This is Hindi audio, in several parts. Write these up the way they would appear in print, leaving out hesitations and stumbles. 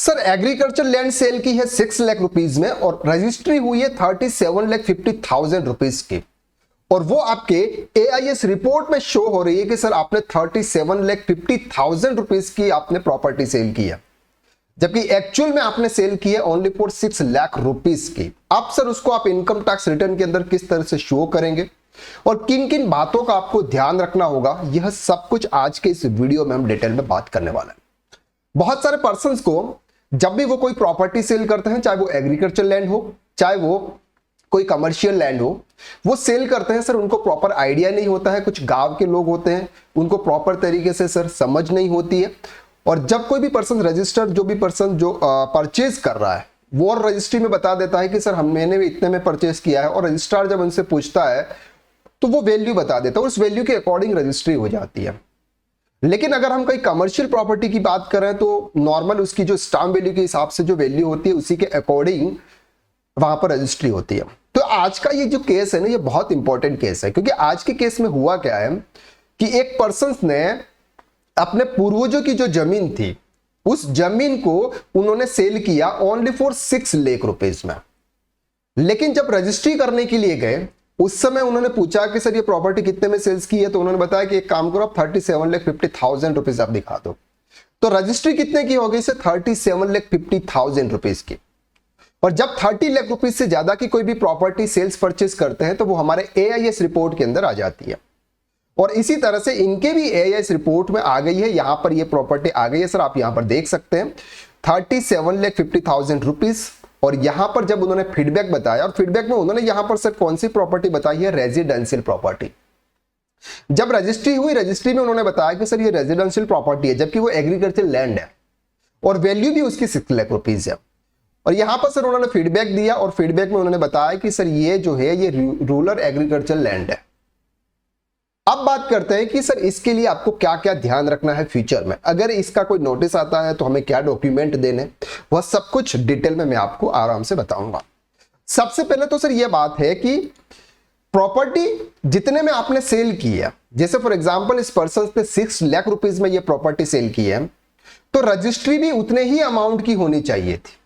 सर एग्रीकल्चर लैंड सेल की है 6 लाख रुपीज में और रजिस्ट्री हुई है 37,50,000 रुपीज की, और वो आपके एआईएस रिपोर्ट में शो हो रही है कि सर आपने 37,50,000 रुपीज की आपने प्रॉपर्टी सेल की है, जबकि एक्चुअल में आपने सेल की है ओनली फॉर 6 लाख रुपीज की। अब सर उसको आप इनकम टैक्स रिटर्न के अंदर किस तरह से शो करेंगे और किन किन बातों का आपको ध्यान रखना होगा, यह सब कुछ आज के इस वीडियो में हम डिटेल में बात करने वाला है। बहुत सारे पर्संस को जब भी वो कोई प्रॉपर्टी सेल करते हैं, चाहे वो एग्रीकल्चर लैंड हो, चाहे वो कोई कमर्शियल लैंड हो, वो सेल करते हैं सर, उनको प्रॉपर आइडिया नहीं होता है। कुछ गांव के लोग होते हैं, उनको प्रॉपर तरीके से सर समझ नहीं होती है। और जब कोई भी पर्सन रजिस्टर, जो भी पर्सन जो परचेज कर रहा है, वो और रजिस्ट्री में बता देता है कि सर मैंने इतने में परचेज किया है, और रजिस्ट्रार जब उनसे पूछता है तो वो वैल्यू बता देता है, उस वैल्यू के अकॉर्डिंग रजिस्ट्री हो जाती है। लेकिन अगर हम कोई कमर्शियल प्रॉपर्टी की बात करें तो नॉर्मल उसकी जो स्टाम्प वैल्यू के हिसाब से जो वैल्यू होती है उसी के अकॉर्डिंग वहां पर रजिस्ट्री होती है। तो आज का ये जो केस है ना, ये बहुत इंपॉर्टेंट केस है, क्योंकि आज के केस में हुआ क्या है कि एक पर्सन ने अपने पूर्वजों की जो जमीन थी, उस जमीन को उन्होंने सेल किया ओनली फॉर 6 लाख रुपीज में। लेकिन जब रजिस्ट्री करने के लिए गए, उस समय उन्होंने पूछा कि सर ये प्रॉपर्टी कितने में सेल्स की है, तो उन्होंने बताया कि एक काम करो आप 37,50,000 रुपीज आप दिखा दो। तो रजिस्ट्री कितने की हो गई सर? 37,50,000 रुपीज की। और जब 30 लाख रुपीज से ज्यादा की कोई भी प्रॉपर्टी सेल्स परचेज करते हैं तो वो हमारे एआईएस रिपोर्ट के अंदर आ जाती है। और इसी तरह से इनके भी एआईएस रिपोर्ट में आ गई है, यहां पर ये प्रॉपर्टी आ गई है सर, आप यहां पर देख सकते हैं 37,50,000 रुपीज। और यहां पर जब उन्होंने फीडबैक बताया, और फीडबैक में उन्होंने यहां पर सर कौन सी प्रॉपर्टी बताई है? Residential property. जब रजिस्ट्री हुई, रजिस्ट्री में उन्होंने बताया कि सर ये रेजिडेंशियल प्रॉपर्टी है, जबकि वो एग्रीकल्चर लैंड है और वैल्यू भी उसकी 6 लाख रुपीज है। और यहां पर सर उन्होंने फीडबैक दिया, और फीडबैक में उन्होंने बताया कि सर ये जो है ये रूरल एग्रीकल्चर लैंड है। अब बात करते हैं कि सर इसके लिए आपको क्या क्या ध्यान रखना है फ्यूचर में, अगर इसका कोई नोटिस आता है तो हमें क्या डॉक्यूमेंट देने, वह सब कुछ डिटेल में मैं आपको आराम से बताऊंगा। सबसे पहले तो सर यह बात है कि प्रॉपर्टी जितने में आपने सेल की है, जैसे फॉर एग्जांपल इस पर्सन ने 6 लाख रुपीज में यह प्रॉपर्टी सेल की है, तो रजिस्ट्री भी उतने ही अमाउंट की होनी चाहिए थी,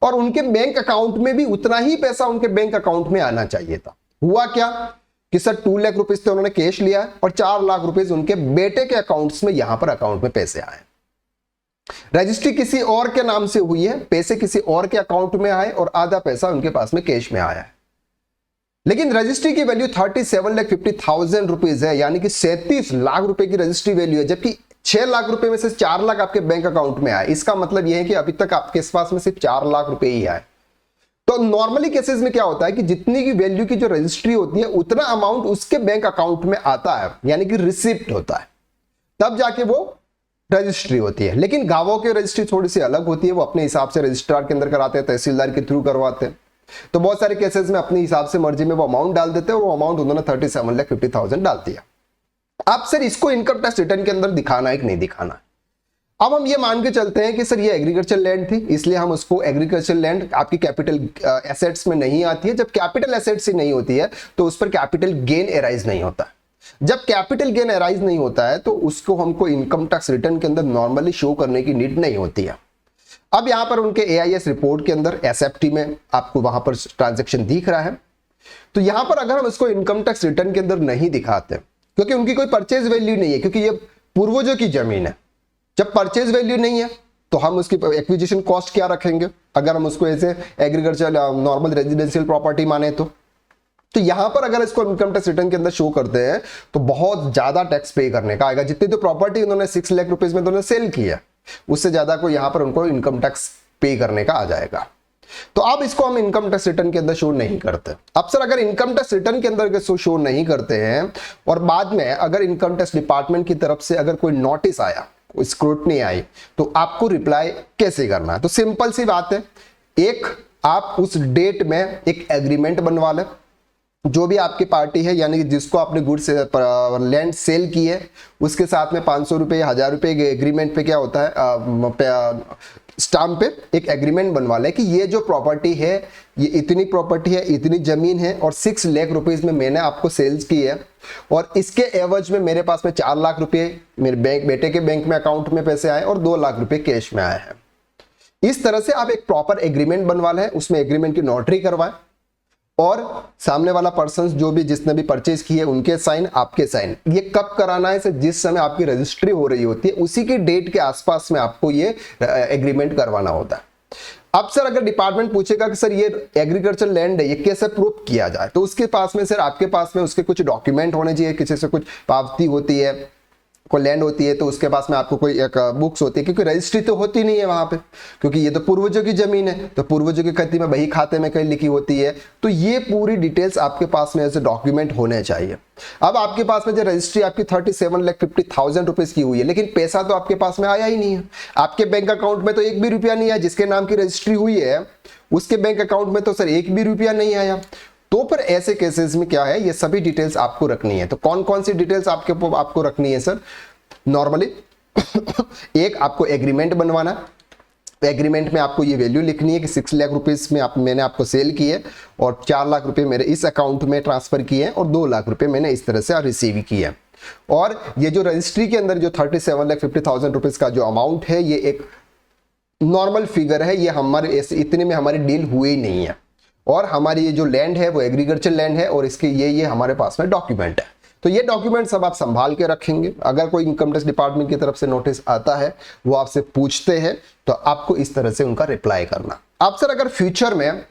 और उनके बैंक अकाउंट में भी उतना ही पैसा उनके बैंक अकाउंट में आना चाहिए था। हुआ क्या कि सर 2 लाख रुपीज तो उन्होंने कैश लिया है और 4 लाख रुपीज उनके बेटे के अकाउंट्स में यहां पर अकाउंट में पैसे आए। रजिस्ट्री किसी और के नाम से हुई है, पैसे किसी और के अकाउंट में आए और आधा पैसा उनके पास में कैश में आया है। लेकिन रजिस्ट्री की वैल्यू 37,50,000 रुपीज है, यानी कि 37 लाख रुपए की रजिस्ट्री वैल्यू है, जबकि 6 लाख रुपए में से 4 लाख आपके बैंक अकाउंट में आए। इसका मतलब यह है कि अभी तक आपके पास में सिर्फ 4 लाख रुपए ही आए। तो नॉर्मली केसेस में क्या होता है कि जितनी की वैल्यू की जो रजिस्ट्री होती है उतना अमाउंट उसके बैंक अकाउंट में आता है, यानी कि रिसिप्ट होता है, तब जाके वो रजिस्ट्री होती है। लेकिन गांवों की रजिस्ट्री थोड़ी सी अलग होती है, वो अपने हिसाब से रजिस्ट्रार के अंदर कराते हैं, तहसीलदार के थ्रू करवाते हैं। तो बहुत सारे केसेस में अपने हिसाब से मर्जी में वो अमाउंट डाल देते हैं, और वो अमाउंट उन्होंने 37,50,000 डाल दिया। अब सर इसको इनकम टैक्स रिटर्न के अंदर दिखाना है कि नहीं दिखाना है। अब हम ये मान के चलते हैं कि सर ये एग्रीकल्चर लैंड थी, इसलिए हम उसको एग्रीकल्चर लैंड आपकी कैपिटल एसेट्स में नहीं आती है। जब कैपिटल एसेट्स ही नहीं होती है तो उस पर कैपिटल गेन एराइज नहीं होता। जब कैपिटल गेन एराइज नहीं होता है तो उसको हमको इनकम टैक्स रिटर्न के अंदर नॉर्मली शो करने की नीड नहीं होती है। अब यहां पर उनके एआईएस रिपोर्ट के अंदर एसएफटी में आपको वहां पर ट्रांजेक्शन दिख रहा है, तो यहां पर अगर हम इसको इनकम टैक्स रिटर्न के अंदर नहीं दिखाते, क्योंकि उनकी कोई परचेज वैल्यू नहीं है, क्योंकि ये पूर्वजों की जमीन है। जब परचेज वैल्यू नहीं है तो हम उसकी एक्विजिशन कॉस्ट क्या रखेंगे, अगर हम उसको ऐसे एग्रीकल्चर नॉर्मल रेजिडेंशियल प्रॉपर्टी माने तो यहां पर अगर इसको इनकम टैक्स रिटर्न के अंदर शो करते हैं तो बहुत ज्यादा टैक्स पे करने का आएगा। जितनी तो प्रॉपर्टी उन्होंने 6 लाख रुपीज में उन्होंने सेल की है, उससे ज्यादा को यहां पर उनको इनकम टैक्स पे करने का आ जाएगा। तो अब इसको हम इनकम टैक्स रिटर्न के अंदर शो नहीं करते। अब सर अगर इनकम टैक्स रिटर्न के अंदर शो नहीं करते हैं और बाद में अगर इनकम टैक्स डिपार्टमेंट की तरफ से अगर कोई नोटिस आया, स्क्रूटनी आई, तो आपको रिप्लाई कैसे करना है? तो सिंपल सी बात है, एक आप उस डेट में एक एग्रीमेंट बनवा लें, जो भी आपकी पार्टी है, यानी कि जिसको आपने गुड्स लैंड सेल की है, उसके साथ में 500 रुपए 1000 रुपए के एग्रीमेंट पे क्या होता है, स्टाम्प पे एक एग्रीमेंट बनवा ले कि ये जो प्रॉपर्टी है, ये इतनी प्रॉपर्टी है, इतनी जमीन है, और 6 लाख रुपीज में मैंने आपको सेल्स की है, और इसके एवज में मेरे पास में 4 लाख रुपए मेरे बेटे के बैंक में अकाउंट में पैसे आए और 2 लाख रुपए कैश में आए हैं। इस तरह से आप एक प्रॉपर एग्रीमेंट बनवा लें, उसमें एग्रीमेंट की नोटरी करवाएं और सामने वाला पर्सन जो भी जिसने भी परचेज की है उनके साइन, आपके साइन। ये कब कराना है सर? जिस समय आपकी रजिस्ट्री हो रही होती है उसी की डेट के आसपास में आपको ये एग्रीमेंट करवाना होता है। अब सर अगर डिपार्टमेंट पूछेगा कि सर ये एग्रीकल्चर लैंड है, ये कैसे प्रूफ किया जाए, तो उसके पास में सर आपके पास में उसके कुछ डॉक्यूमेंट होने चाहिए, किसी से कुछ पावती होती है, कोई लैंड होती है तो उसके पास में आपको कोई एक बुक्स होती है, क्योंकि रजिस्ट्री तो होती नहीं है वहां पे, क्योंकि ये तो पूर्वजों की जमीन है, तो पूर्वजों की खती में बही खाते में कहीं लिखी होती है, तो ये पूरी डिटेल्स आपके पास में ऐसे डॉक्यूमेंट होने चाहिए। अब आपके पास में जो रजिस्ट्री आपकी 37,50,000 रुपीज की हुई है, लेकिन पैसा तो आपके पास में आया ही नहीं है, आपके बैंक अकाउंट में तो एक भी रुपया नहीं आया, जिसके नाम की रजिस्ट्री हुई है उसके बैंक अकाउंट में तो सर एक भी रुपया नहीं आया। तो फिर ऐसे केसेस में क्या है, ये सभी डिटेल्स आपको रखनी है। तो कौन कौन सी डिटेल्स आपको रखनी है सर? नॉर्मली एक आपको एग्रीमेंट बनवाना, एग्रीमेंट में आपको ये वैल्यू लिखनी है कि 6 लाख रुपीस में मैंने आपको सेल किए और 4 लाख रुपए मेरे इस अकाउंट में ट्रांसफर किए और 2 लाख रुपए मैंने इस तरह से रिसीव किए। और ये जो रजिस्ट्री के अंदर जो 37,50,000 रुपीस का जो अमाउंट है, ये एक नॉर्मल फिगर है, ये हमारे इतने में हमारी डील हुई नहीं है। और हमारी ये जो लैंड है वो एग्रीकल्चर लैंड है और इसके ये हमारे पास में डॉक्यूमेंट है। तो ये डॉक्यूमेंट सब आप संभाल के रखेंगे। अगर कोई इनकम टैक्स डिपार्टमेंट की तरफ से नोटिस आता है, वो आपसे पूछते हैं, तो आपको इस तरह से उनका रिप्लाई करना। अब सर अगर फ्यूचर में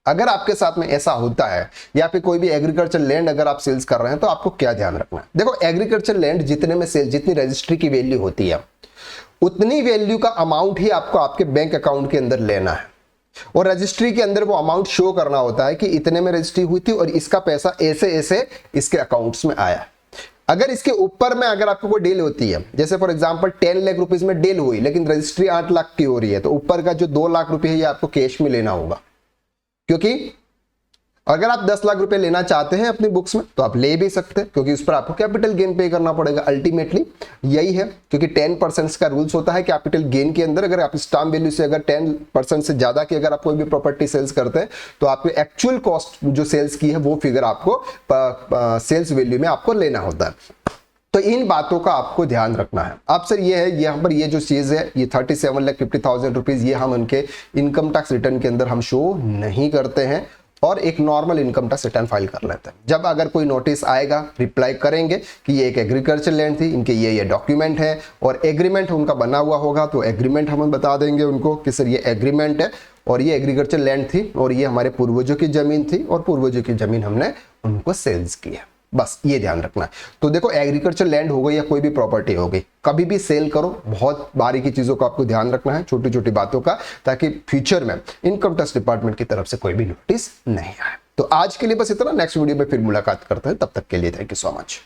अगर आपके साथ में ऐसा होता है या फिर कोई भी एग्रीकल्चर लैंड अगर आप सेल्स कर रहे हैं, तो आपको क्या ध्यान रखना है? देखो, एग्रीकल्चर लैंड जितने में सेल, जितनी रजिस्ट्री की वैल्यू होती है उतनी वैल्यू का अमाउंट ही आपको आपके बैंक अकाउंट के अंदर लेना है और रजिस्ट्री के अंदर वो अमाउंट शो करना होता है कि इतने में रजिस्ट्री हुई थी और इसका पैसा ऐसे ऐसे इसके अकाउंट्स में आया। अगर इसके ऊपर में अगर आपको कोई डील होती है, जैसे फॉर एग्जांपल 10 लाख रुपीस में डील हुई लेकिन रजिस्ट्री 8 लाख की हो रही है, तो ऊपर का जो 2 लाख रुपए है ये आपको कैश में लेना होगा। क्योंकि अगर आप 10 लाख रुपए लेना चाहते हैं अपनी बुक्स में तो आप ले भी सकते हैं, क्योंकि उस पर आपको कैपिटल गेन पे करना पड़ेगा। अल्टीमेटली यही है, क्योंकि 10% का रूल्स होता है कैपिटल गेन के अंदर। अगर आप स्टाम्प वैल्यू से अगर 10% से ज्यादा की अगर आप कोई भी प्रॉपर्टी सेल्स करते हैं तो आपके एक्चुअल कॉस्ट जो सेल्स की है वो फिगर आपको सेल्स वैल्यू में आपको लेना होता है। तो इन बातों का आपको ध्यान रखना है। अब सर ये है, यहाँ पर ये जो चीज है, ये 37,50,000 रुपीज ये हम उनके इनकम टैक्स रिटर्न के अंदर हम शो नहीं करते हैं और एक normal income tax return file कर लेते हैं। जब अगर कोई नोटिस आएगा, रिप्लाई करेंगे कि ये एक एग्रीकल्चर लैंड थी, इनके ये डॉक्यूमेंट है और एग्रीमेंट उनका बना हुआ होगा, तो एग्रीमेंट हम बता देंगे उनको कि सर ये एग्रीमेंट है और ये एग्रीकल्चर लैंड थी और ये हमारे पूर्वजों की जमीन थी और पूर्वजों की जमीन हमने उनको सेल्स की है। बस ये ध्यान रखना है। तो देखो, एग्रीकल्चर लैंड हो गई या कोई भी प्रॉपर्टी हो गई, कभी भी सेल करो, बहुत बारीकी चीजों का आपको ध्यान रखना है, छोटी छोटी बातों का, ताकि फ्यूचर में इनकम टैक्स डिपार्टमेंट की तरफ से कोई भी नोटिस नहीं आए। तो आज के लिए बस इतना, नेक्स्ट वीडियो में फिर मुलाकात करते हैं, तब तक के लिए थैंक यू सो मच।